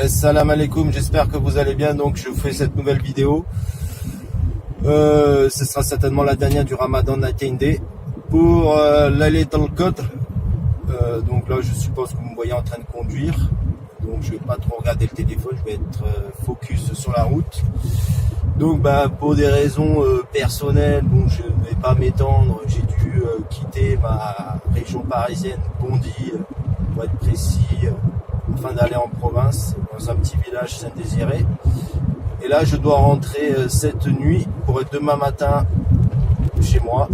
Salam alaikum, j'espère que vous allez bien. Donc je fais cette nouvelle vidéo. Ce sera certainement la dernière du Ramadan Night Day pour Laylatul Qadr. Donc là je suppose que vous me voyez en train de conduire. Donc je vais pas trop regarder le téléphone, je vais être focus sur la route. Donc pour des raisons personnelles, bon, je ne vais pas m'étendre, j'ai dû quitter ma région parisienne, Bondy, pour être précis, afin d'aller en province, dans un petit village Saint-Désiré. Et là je dois rentrer cette nuit pour être demain matin chez moi,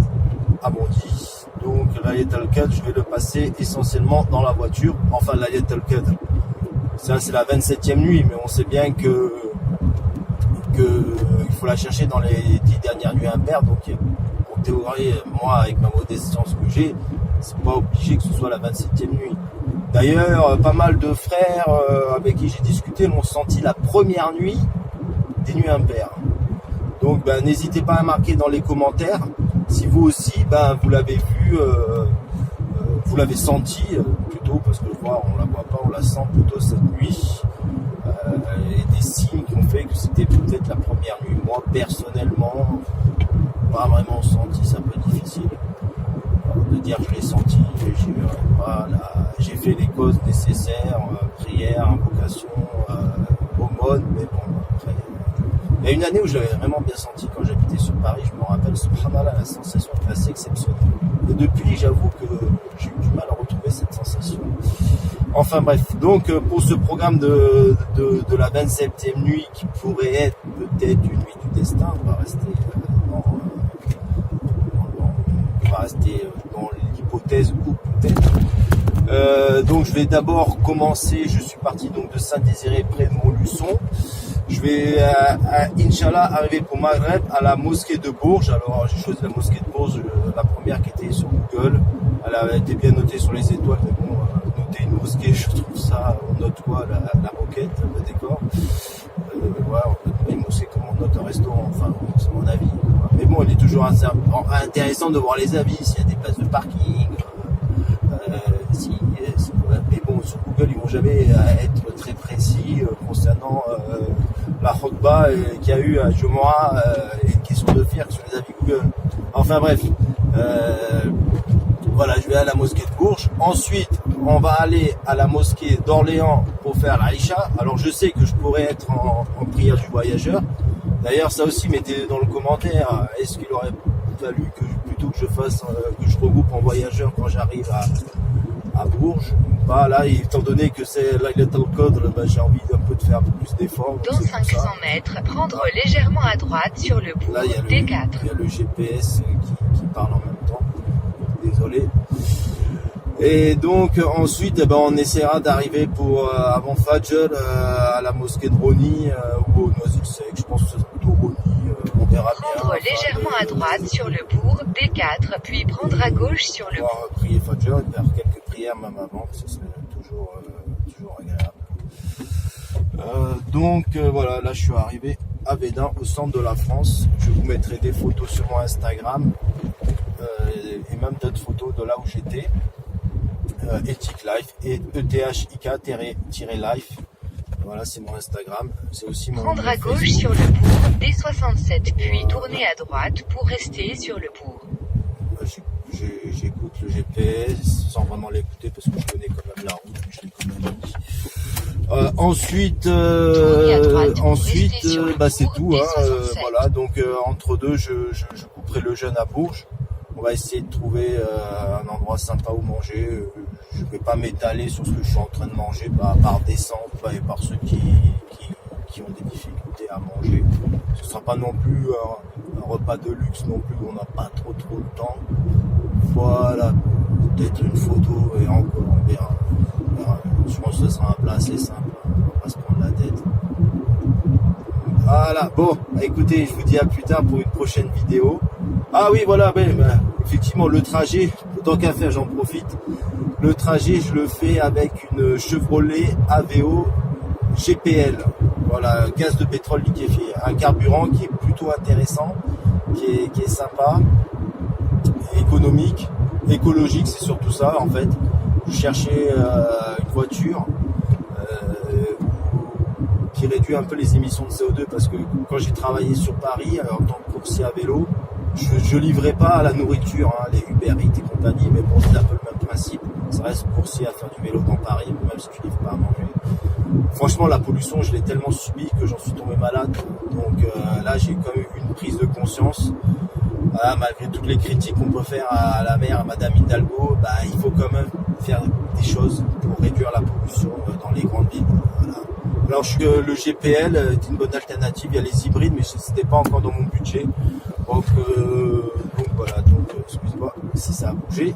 à Bondy. Donc Laylatul Qadr, je vais le passer essentiellement dans la voiture, enfin Laylatul Qadr. Ça c'est la 27e nuit, mais on sait bien que il faut la chercher dans les 10 dernières nuits impaires. Donc en théorie, moi avec ma modeste science que j'ai, c'est pas obligé que ce soit la 27e nuit. D'ailleurs, pas mal de frères avec qui j'ai discuté l'ont senti la première nuit des nuits impaires. Donc n'hésitez pas à marquer dans les commentaires si vous aussi vous l'avez vu, vous l'avez senti plutôt, parce que voir on la voit pas, on la sent plutôt cette nuit. Et des signes qui ont fait que c'était peut-être la première nuit. Moi personnellement, pas vraiment senti, c'est un peu difficile de dire que je l'ai senti. J'ai fait les causes nécessaires, prière, invocation, aumône, mais bon après. Il y a une année où je l'avais vraiment bien senti quand j'habitais sur Paris, je me rappelle, subhanallah, la sensation était assez exceptionnelle. Et depuis, j'avoue que j'ai eu du mal à retrouver cette sensation. Enfin bref, donc pour ce programme de la 27e nuit qui pourrait être peut-être une nuit du destin, on va rester dans l'hypothèse ou peut-être. Donc je vais d'abord commencer, je suis parti donc de Saint-Désiré près de Montluçon. Je vais, Inch'Allah, arriver pour Maghreb à la mosquée de Bourges. Alors j'ai choisi la mosquée de Bourges, la première qui était sur Google. Elle a été bien notée sur les étoiles, mais bon, noter une mosquée, je trouve ça, on note quoi, la moquette, le décor. Voilà, on peut trouver une mosquée comme on note un restaurant, enfin c'est mon avis. Mais bon, il est toujours intéressant de voir les avis, s'il y a des places de parking. Mais bon, sur Google, ils vont jamais être très précis concernant la khutba qu'il y a eu à Jumu'ah, et une question de fiqh sur les avis Google. Enfin bref, voilà, je vais à la mosquée de Bourges. Ensuite, on va aller à la mosquée d'Orléans pour faire l'Aïcha. Alors je sais que je pourrais être en prière du voyageur. D'ailleurs, ça aussi, mettez dans le commentaire, est-ce qu'il aurait fallu que plutôt que je fasse, que je regroupe en voyageur quand j'arrive à Bourges. Là, étant donné que c'est Laylatul Qadr, j'ai envie d'un peu de faire un peu plus d'efforts. Dans 500 mètres, prendre légèrement à droite sur le bourg D4. Il y a le GPS qui parle en même temps. Désolé. Et donc ensuite, on essaiera d'arriver pour avant Fajr à la mosquée de Rony ou au Noisy-le-Sec. Je pense que c'est plutôt Rony. On verra bien. Prendre légèrement à droite sur le bourg D4, puis prendre à gauche sur le bourg. Prier Fajr, faire quelques prières même avant, ce serait toujours agréable. Donc voilà, là je suis arrivé à Védin, au centre de la France. Je vous mettrai des photos sur mon Instagram et même d'autres photos de là où j'étais. Ethic Life et ETHIK-life. Voilà, c'est mon Instagram. C'est aussi mon prendre à gauche Facebook. sur le bourg D67, puis tourner à droite pour rester sur le bourg. J'écoute le GPS sans vraiment l'écouter parce que je connais quand même la route, mais je l'ai quand même mis. Ensuite, c'est tout. Voilà, donc entre deux, je couperai le jeûne à Bourges. On va essayer de trouver un endroit sympa où manger. Je ne vais pas m'étaler sur ce que je suis en train de manger par descente et par ceux qui ont des difficultés à manger. Ce ne sera pas non plus un repas de luxe non plus, on n'a pas trop de temps. Voilà, peut-être une photo et encore on verra. Je pense que ce sera un plat assez simple, on va pas se prendre la tête. Voilà, bon, écoutez, je vous dis à plus tard pour une prochaine vidéo. Ah oui, voilà, effectivement, le trajet, tant qu'à faire, j'en profite. Le trajet, je le fais avec une Chevrolet Aveo GPL. Voilà, gaz de pétrole liquéfié. Un carburant qui est plutôt intéressant, qui est sympa, économique, écologique, c'est surtout ça en fait. Je cherchais une voiture qui réduit un peu les émissions de CO2 parce que quand j'ai travaillé sur Paris en tant que coursier à vélo, je livrais pas la nourriture, hein, les Uber Eats et compagnie, mais bon, c'est un peu le même principe. Ça reste coursier à faire du vélo dans Paris, même si tu livres pas à manger. Franchement, la pollution, je l'ai tellement subie que j'en suis tombé malade. Donc là, j'ai quand même eu une prise de conscience. Malgré toutes les critiques qu'on peut faire à la maire, à Madame Hidalgo, il faut quand même faire des choses pour réduire la pollution dans les grandes villes. Voilà. Alors le GPL est une bonne alternative, il y a les hybrides, mais c'était pas encore dans mon budget. Donc voilà, excuse-moi si ça a bougé.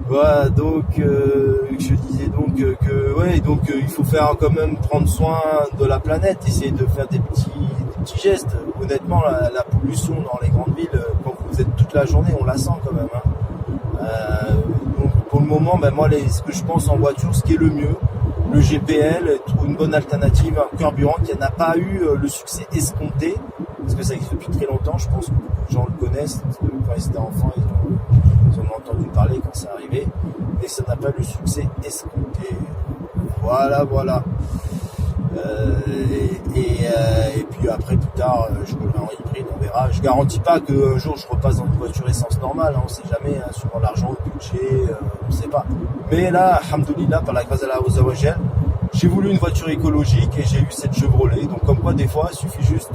Voilà, donc je disais donc il faut faire quand même prendre soin de la planète, essayer de faire des petits gestes. Honnêtement, la pollution dans les grandes villes, quand vous êtes toute la journée, on la sent quand même. Hein. Donc pour le moment, moi, ce que je pense en voiture, ce qui est le mieux, le GPL trouve une bonne alternative, un carburant qui n'a pas eu le succès escompté, parce que ça existe depuis très longtemps, je pense que beaucoup de gens le connaissent, parce que quand ils étaient enfants, ils en ont entendu parler quand c'est arrivé, mais ça n'a pas eu le succès escompté. Voilà. Et puis après, plus tard, je roulerai en hybride, on verra. Je garantis pas qu'un jour je repasse dans une voiture essence normale, hein, on sait jamais, hein, sur l'argent, le budget, on sait pas. Mais là, alhamdoulilah, par la grâce d'Allah Azzawajal, j'ai voulu une voiture écologique et j'ai eu cette Chevrolet. Donc comme quoi, des fois, il suffit juste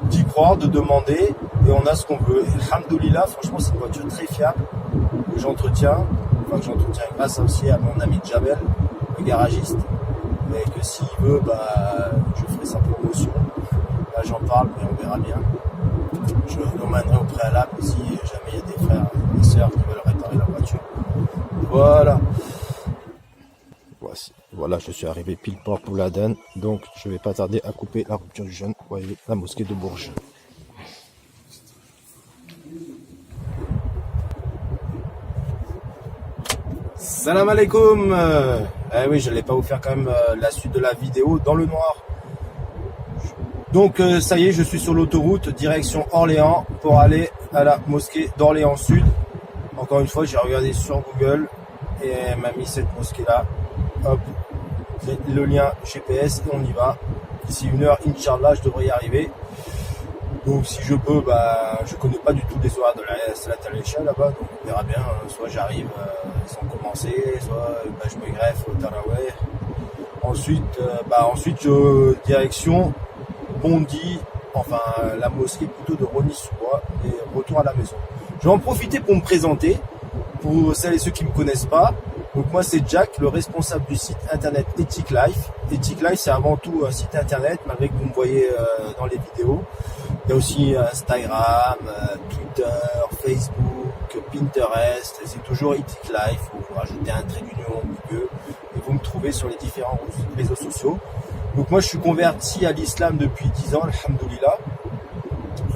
d'y croire, de demander, et on a ce qu'on veut. Et alhamdoulilah, franchement, c'est une voiture très fiable, que j'entretiens grâce aussi à mon ami Jamel, le garagiste. Et que s'il veut, je ferai sa promotion. Là, j'en parle, mais on verra bien. Je l'emmènerai au préalable si jamais il y a des frères et des sœurs qui veulent réparer la voiture. Voilà. Voilà, je suis arrivé pile port pour l'Aden, donc je ne vais pas tarder à couper la rupture du jeûne. Vous voyez, la mosquée de Bourges. Salam alaikum. Oui, je n'allais pas vous faire quand même la suite de la vidéo dans le noir. Donc ça y est, je suis sur l'autoroute direction Orléans pour aller à la mosquée d'Orléans Sud. Encore une fois, j'ai regardé sur Google et elle m'a mis cette mosquée là. Hop, le lien GPS et on y va. D'ici 1 heure, Inch'Allah, je devrais y arriver. Donc si je peux, je connais pas du tout les horaires de la Salat al-Isha là-bas, donc on verra bien, soit j'arrive sans commencer, soit je me greffe au Taraweh. Ensuite direction Bondy, la mosquée plutôt de Rosny-sous-Bois, et retour à la maison. Je vais en profiter pour me présenter, pour celles et ceux qui ne me connaissent pas. Donc moi c'est Jack, le responsable du site internet Ethic Life. Ethic Life, c'est avant tout un site internet, malgré que vous me voyez dans les vidéos. Il y a aussi Instagram, Twitter, Facebook, Pinterest. C'est toujours Ethic Life. Vous rajoutez un trait d'union au milieu et vous me trouvez sur les différents réseaux sociaux. Donc moi je suis converti à l'islam depuis 10 ans, alhamdoulilah.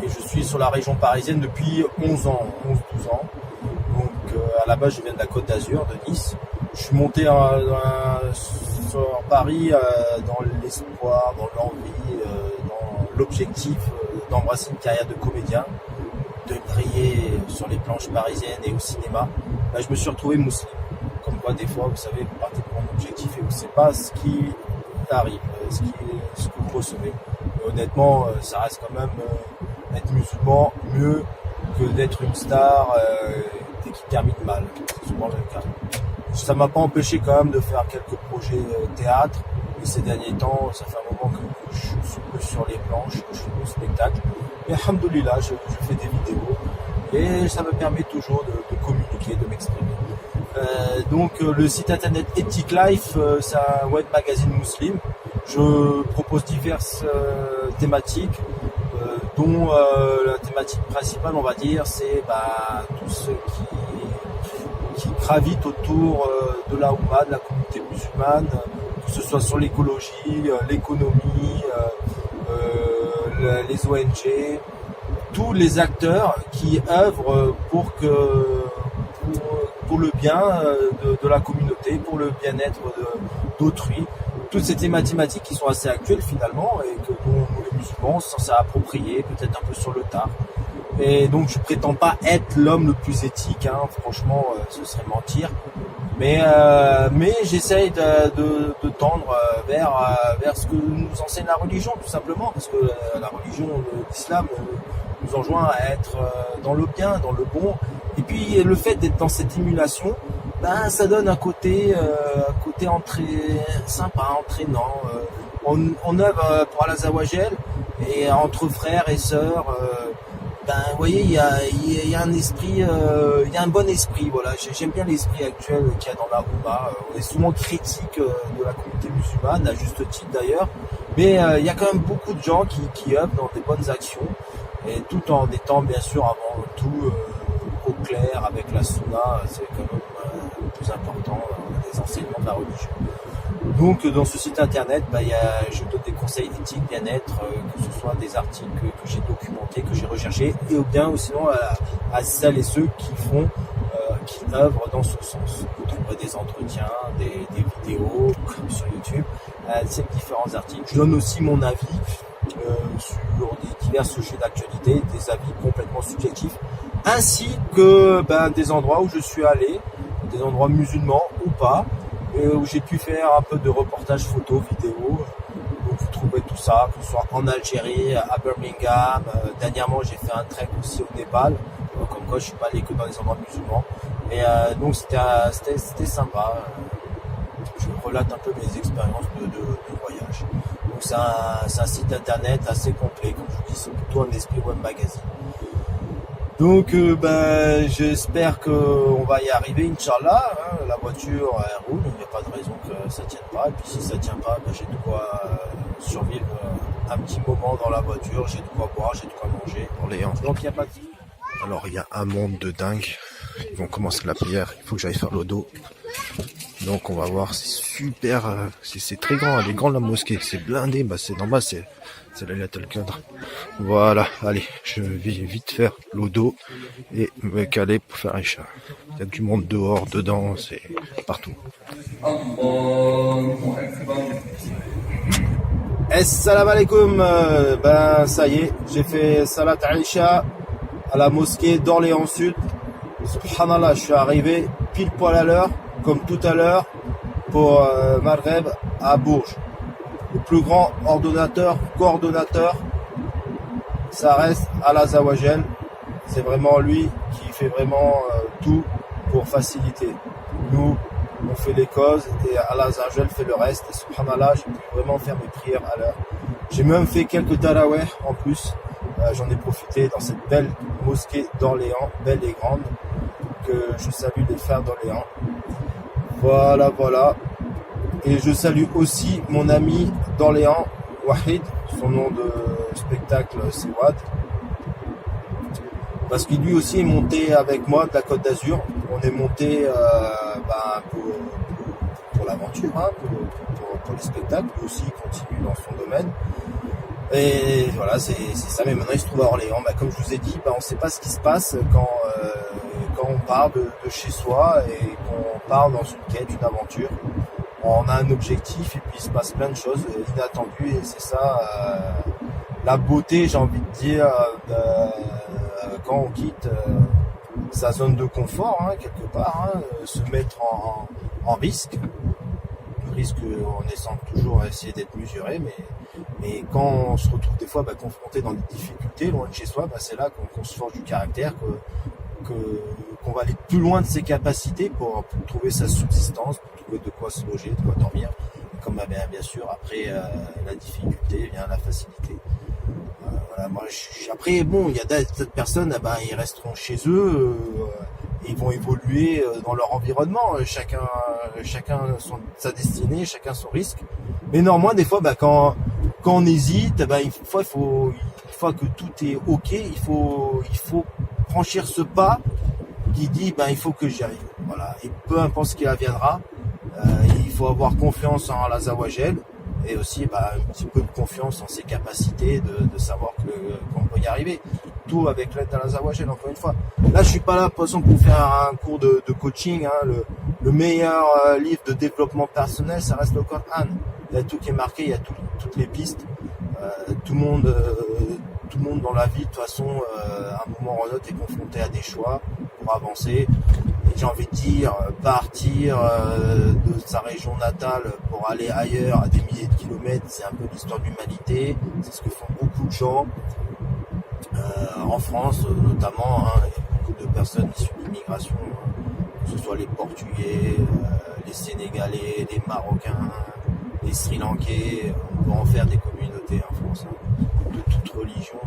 Et je suis sur la région parisienne depuis 11 ans, 11-12 ans. Donc à la base je viens de la Côte d'Azur, de Nice. Je suis monté sur Paris dans l'espoir, dans l'envie, dans l'objectif d'embrasser une carrière de comédien, de briller sur les planches parisiennes et au cinéma. Là je me suis retrouvé musulman. Comme quoi des fois vous savez, vous partez pour un objectif et vous ne savez pas ce qui arrive, ce que vous recevez. Et honnêtement, ça reste quand même être musulman mieux que d'être une star et qui termine mal. C'est souvent le cas. Ça m'a pas empêché quand même de faire quelques projets théâtre. Et ces derniers temps, ça fait un moment que je suis plus sur les planches, que je fais au spectacle. Et alhamdoulilah, je fais des vidéos. Et ça me permet toujours de communiquer, de m'exprimer. Donc le site internet Ethic Life, c'est un web magazine musulman. Je propose diverses thématiques, dont la thématique principale, on va dire, c'est tout ce qui gravite autour de la Oumma, de la communauté musulmane, que ce soit sur l'écologie, l'économie, les ONG, tous les acteurs qui œuvrent pour le bien de la communauté, pour le bien-être d'autrui. Toutes ces thématiques qui sont assez actuelles finalement et que nous les musulmans sont censés approprier peut-être un peu sur le tard. Et donc je prétends pas être l'homme le plus éthique, hein. Franchement ce serait mentir. Mais j'essaye de tendre vers ce que nous enseigne la religion, tout simplement, parce que la religion, l'islam, nous enjoint à être dans le bien, dans le bon. Et puis le fait d'être dans cette émulation, ben ça donne un côté sympa, entraînant. On œuvre pour Allah Zawajel et entre frères et sœurs. Ben, vous voyez, il y a un esprit, il y a un bon esprit, voilà. J'aime bien l'esprit actuel qu'il y a dans la Oumma. On est souvent critique de la communauté musulmane, à juste titre d'ailleurs, mais il y a quand même beaucoup de gens qui œuvrent dans des bonnes actions, et tout en étant bien sûr avant tout au clair avec la sunna, c'est quand même le plus important, les enseignements de la religion. Donc dans ce site internet, je donne des conseils éthiques, bien-être, que ce soit des articles que j'ai documentés, que j'ai recherchés, et bien ou sinon à celles et ceux qui œuvrent dans ce sens. Vous trouverez des entretiens, des vidéos, comme sur YouTube, ces différents articles. Je donne aussi mon avis sur des divers sujets d'actualité, des avis complètement subjectifs, ainsi que des endroits où je suis allé, des endroits musulmans ou pas, où j'ai pu faire un peu de reportage photo, vidéo. Donc vous trouverez tout ça, que ce soit en Algérie, à Birmingham. Dernièrement, j'ai fait un trek aussi au Népal. Comme quoi, je suis pas allé que dans les endroits musulmans. Et donc c'était sympa. Je relate un peu mes expériences de voyage. Donc c'est un site internet assez complet. Comme je vous dis, c'est plutôt un esprit web magazine. Donc j'espère qu'on va y arriver, Inch'Allah. La voiture elle roule, il n'y a pas de raison que ça tienne pas. Et puis si ça tient pas, j'ai de quoi survivre un petit moment dans la voiture, j'ai de quoi boire, j'ai de quoi manger. Donc il n'y a pas de... Alors il y a un monde de dingue. Ils vont commencer la prière, il faut que j'aille faire le dos. Donc on va voir, c'est super, c'est très grand, elle est grande la mosquée, c'est blindé, c'est normal, c'est la Laylatul Qadr. Voilà, allez, je vais vite faire l'odo et me caler pour faire Aïcha. Il y a du monde dehors, dedans, c'est partout. Assalamu alaikum, ça y est, j'ai fait Salat Aïcha à la mosquée d'Orléans Sud. Subhanallah, je suis arrivé pile poil à l'heure, comme tout à l'heure, pour Maghreb à Bourges. Le plus grand coordonnateur, ça reste Allah Zawajel. C'est vraiment lui qui fait vraiment tout pour faciliter. Nous, on fait les causes et Allah Zawajel fait le reste. Et subhanallah, j'ai pu vraiment faire mes prières à l'heure. J'ai même fait quelques taraweh en plus. J'en ai profité dans cette belle mosquée d'Orléans, belle et grande, que je salue les frères d'Orléans. Voilà. Et je salue aussi mon ami d'Orléans, Wahid, son nom de spectacle c'est Wad. Parce qu'il lui aussi est monté avec moi de la Côte d'Azur. On est monté pour l'aventure, pour les spectacles. Lui aussi il continue dans son domaine. Et voilà, c'est ça. Mais maintenant il se trouve à Orléans. Comme je vous ai dit, on ne sait pas ce qui se passe quand on part de chez soi et qu'on part dans une quête, une aventure. On a un objectif et puis il se passe plein de choses inattendues et c'est ça la beauté, j'ai envie de dire, quand on quitte sa zone de confort, quelque part, se mettre en risque. Le risque en essayant toujours à essayer d'être mesuré, mais quand on se retrouve des fois confronté dans des difficultés loin de chez soi, c'est là qu'on se forge du caractère, qu'on va aller plus loin de ses capacités pour trouver sa subsistance, pour trouver de quoi se loger, de quoi dormir. Et comme bien sûr après la difficulté vient la facilité. Après il y a d'autres personnes, ils resteront chez eux, et ils vont évoluer dans leur environnement. Chacun sa destinée, chacun son risque. Mais néanmoins des fois quand on hésite, il faut que tout est ok, il faut franchir ce pas qui dit il faut que j'y arrive. Voilà. Et peu importe ce qui adviendra, il faut avoir confiance en Allah Zawajel et aussi un petit peu de confiance en ses capacités de savoir qu'on peut y arriver. Tout avec l'aide d'Allah Zawajel, encore une fois. Là je suis pas là de toute façon pour faire un cours de coaching. Le meilleur livre de développement personnel, ça reste le Coran. Il y a tout qui est marqué, il y a toutes les pistes. Tout le monde dans la vie, de toute façon, à un moment ou à un autre, est confronté à des choix pour avancer. j'ai envie de dire, partir de sa région natale pour aller ailleurs à des milliers de kilomètres, c'est un peu l'histoire d'humanité, c'est ce que font beaucoup de gens. En France notamment, hein, il y a beaucoup de personnes issues d'immigration, que ce soit les Portugais, les Sénégalais, les Marocains, les Sri Lankais, on peut en faire des communautés en France, hein, de toute religion.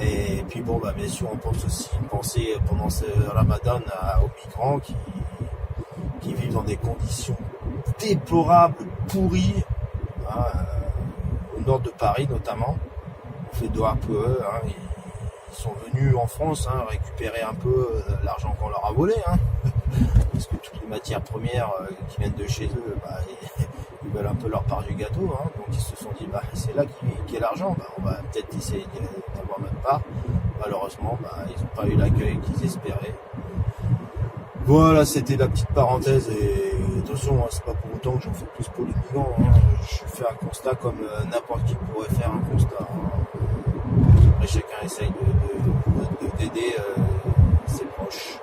Et puis bon, bah bien sûr, on pense aussi penser pendant ce Ramadan aux migrants qui vivent dans des conditions déplorables, pourries, hein, au nord de Paris notamment. On fait doigt pour eux, hein, ils sont venus en France, hein, récupérer un peu l'argent qu'on leur a volé, hein, parce que toutes les matières premières qui viennent de chez eux, bah, ils veulent un peu leur part du gâteau, hein, donc ils se sont dit, bah, c'est là qu'est l'argent, bah, on va peut-être essayer d'avoir notre part. Malheureusement, bah, ils n'ont pas eu l'accueil qu'ils espéraient. Voilà, c'était la petite parenthèse, et attention, hein, c'est pas pour autant que j'en fais plus pour les migrants, hein. Je fais un constat comme n'importe qui pourrait faire un constat, hein. Après, chacun essaye d'aider ses proches.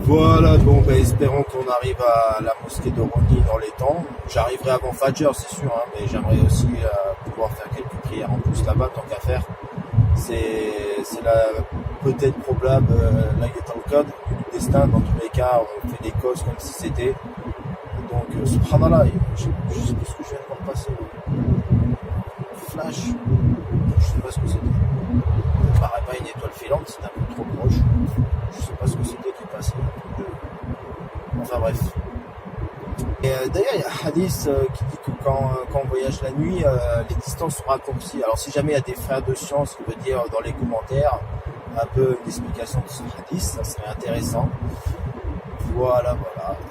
Voilà, bon, ben, espérons qu'on arrive à la mosquée de Roni dans les temps. J'arriverai avant Fajr, c'est sûr, hein, mais j'aimerais aussi pouvoir faire quelques prières en plus là-bas, tant qu'à faire. C'est peut-être probable, là il est dans le code du destin, dans tous les cas, on fait des causes comme si c'était. Donc, subhanallah, je sais plus ce que je viens de voir passer. Flash, je sais pas ce que c'était. Ça paraît pas une étoile filante, c'est un peu trop proche. Je sais pas ce que c'était qui est passé. Enfin bref. Et d'ailleurs, il y a un hadith qui dit que quand on voyage la nuit, les distances sont raccourcies. Alors si jamais il y a des frères de science qui veulent dire dans les commentaires un peu une explication de ce hadith, ça serait intéressant. Voilà.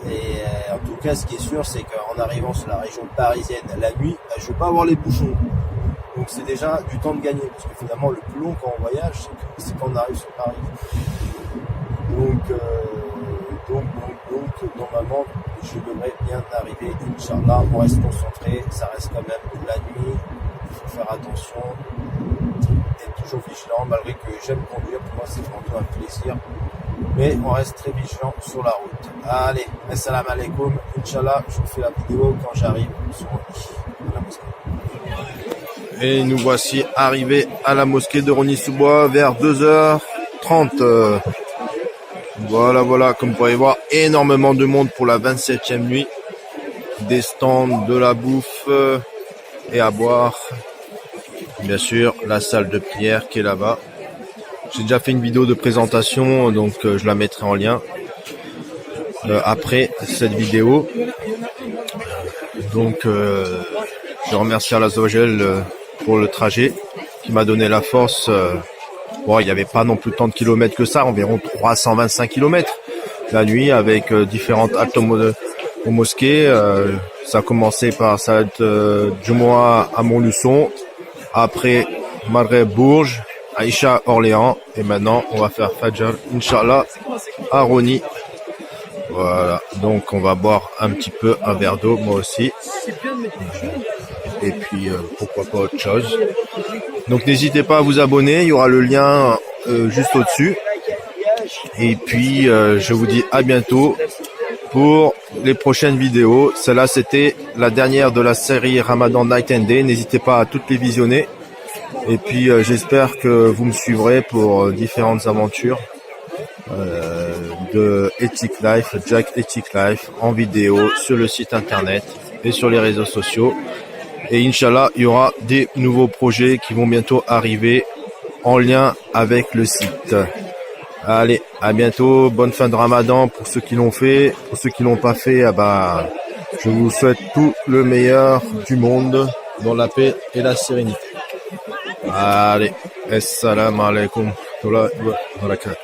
Et en tout cas, ce qui est sûr, c'est qu'en arrivant sur la région parisienne la nuit, bah, je ne vais pas avoir les bouchons. Donc c'est déjà du temps de gagner, parce que finalement le plus long quand on voyage, c'est quand on arrive sur Paris. Donc normalement, je devrais bien arriver, Inch'Allah. On reste concentré, ça reste quand même la nuit, il faut faire attention, être toujours vigilant, malgré que j'aime conduire, pour moi c'est vraiment un plaisir. Mais on reste très vigilant sur la route. Allez, assalamu alaikum, Inch'Allah, je vous fais la vidéo quand j'arrive sur la mosquée. Et nous voici arrivés à la mosquée de Rosny-sous-Bois vers 2h30. Voilà, comme vous pouvez voir, énormément de monde pour la 27e nuit. Des stands, de la bouffe et à boire. Bien sûr, la salle de prière qui est là-bas. J'ai déjà fait une vidéo de présentation, donc je la mettrai en lien après cette vidéo. Donc, je remercie Allah Azzawajal pour le trajet qui m'a donné la force. Bon, il n'y avait pas non plus tant de kilomètres que ça, environ 325 kilomètres la nuit avec différentes haltes aux mosquées. Ça a commencé par Salat Jumu'ah à Montluçon, après Maghreb Bourges, Aïcha Orléans, et maintenant on va faire Fajr, Inch'Allah, à Rosny. Voilà, donc on va boire un petit peu un verre d'eau, moi aussi. Et puis pourquoi pas autre chose. Donc n'hésitez pas à vous abonner, il y aura le lien juste au-dessus. Et puis je vous dis à bientôt pour les prochaines vidéos. Celle-là c'était la dernière de la série Ramadan Night and Day. N'hésitez pas à toutes les visionner. Et puis j'espère que vous me suivrez pour différentes aventures de Ethic Life, Jack Ethic Life, en vidéo sur le site internet et sur les réseaux sociaux. Et Inch'Allah, il y aura des nouveaux projets qui vont bientôt arriver en lien avec le site. Allez, à bientôt, bonne fin de Ramadan pour ceux qui l'ont fait. Pour ceux qui l'ont pas fait, je vous souhaite tout le meilleur du monde dans la paix et la sérénité. Allez, assalamu alaikum wa barakatuh.